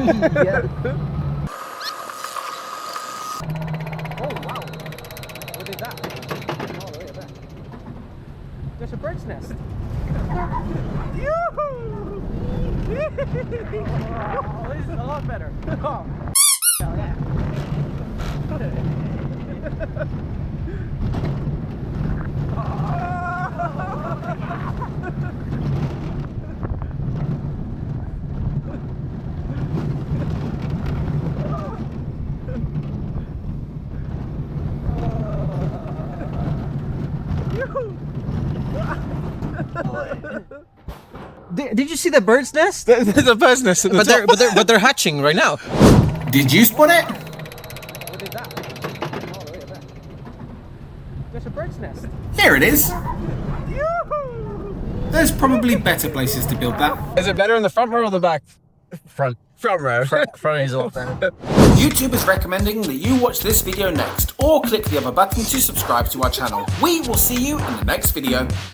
Yeah. Oh wow! What is that? Oh, look at that. There's a bird's nest. Yoo-hoo! Oh, this is a lot better. Oh. Hell yeah. Did you see the bird's nest? There's a bird's nest at the top. But they're hatching right now. Did you spot it? What is that? Oh, look at that. There's a bird's nest. Here it is. Yoo-hoo! There's probably better places to build that. Is it better in the front row or the back? Front. Front row. Front is a lot better. YouTube is recommending that you watch this video next, or click the other button to subscribe to our channel. We will see you in the next video.